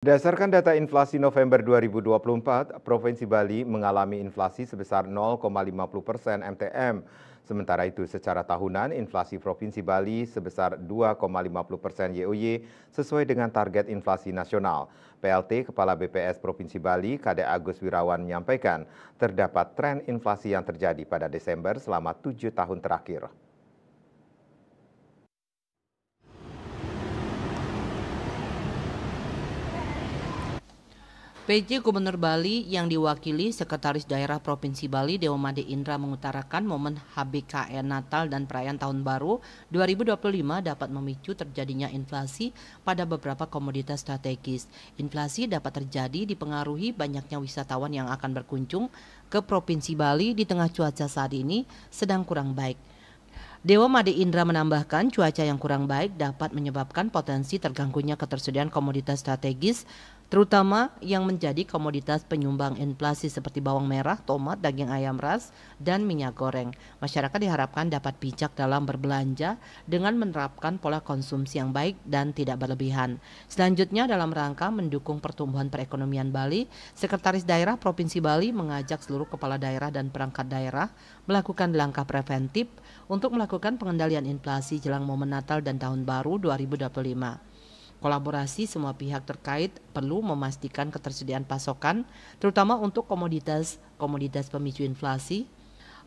Berdasarkan data inflasi November 2024, Provinsi Bali mengalami inflasi sebesar 0,50% MTM. Sementara itu, secara tahunan, inflasi Provinsi Bali sebesar 2,50% YoY sesuai dengan target inflasi nasional. PLT Kepala BPS Provinsi Bali, Kade Agus Wirawan menyampaikan, terdapat tren inflasi yang terjadi pada Desember selama 7 tahun terakhir. PJ Gubernur Bali yang diwakili Sekretaris Daerah Provinsi Bali Dewamade Indra mengutarakan momen HBKN Natal dan perayaan Tahun Baru 2025 dapat memicu terjadinya inflasi pada beberapa komoditas strategis. Inflasi dapat terjadi dipengaruhi banyaknya wisatawan yang akan berkunjung ke Provinsi Bali di tengah cuaca saat ini sedang kurang baik. Dewamade Indra menambahkan cuaca yang kurang baik dapat menyebabkan potensi terganggunya ketersediaan komoditas strategis, terutama yang menjadi komoditas penyumbang inflasi seperti bawang merah, tomat, daging ayam ras, dan minyak goreng. Masyarakat diharapkan dapat bijak dalam berbelanja dengan menerapkan pola konsumsi yang baik dan tidak berlebihan. Selanjutnya, dalam rangka mendukung pertumbuhan perekonomian Bali, Sekretaris Daerah Provinsi Bali mengajak seluruh kepala daerah dan perangkat daerah melakukan langkah preventif untuk melakukan pengendalian inflasi jelang momen Natal dan Tahun Baru 2025. Kolaborasi semua pihak terkait perlu memastikan ketersediaan pasokan, terutama untuk komoditas pemicu inflasi,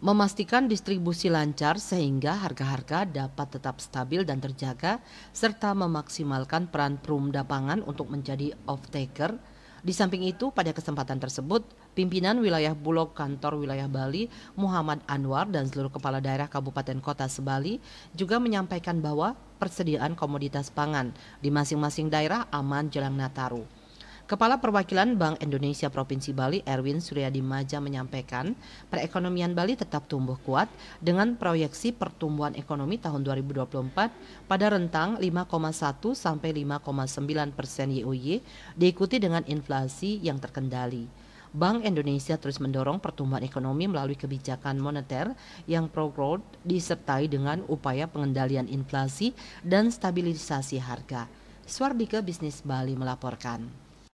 memastikan distribusi lancar sehingga harga-harga dapat tetap stabil dan terjaga, serta memaksimalkan peran Perumda Pangan untuk menjadi off-taker. Di samping itu, pada kesempatan tersebut, pimpinan wilayah Bulog Kantor Wilayah Bali, Muhammad Anwar dan seluruh kepala daerah Kabupaten Kota Sebali juga menyampaikan bahwa persediaan komoditas pangan di masing-masing daerah aman jelang Nataru. Kepala Perwakilan Bank Indonesia Provinsi Bali, Erwin Suryadi Maja menyampaikan, perekonomian Bali tetap tumbuh kuat dengan proyeksi pertumbuhan ekonomi tahun 2024 pada rentang 5,1 sampai 5,9% YoY, diikuti dengan inflasi yang terkendali. Bank Indonesia terus mendorong pertumbuhan ekonomi melalui kebijakan moneter yang pro-growth disertai dengan upaya pengendalian inflasi dan stabilisasi harga. Swardike Bisnis Bali melaporkan.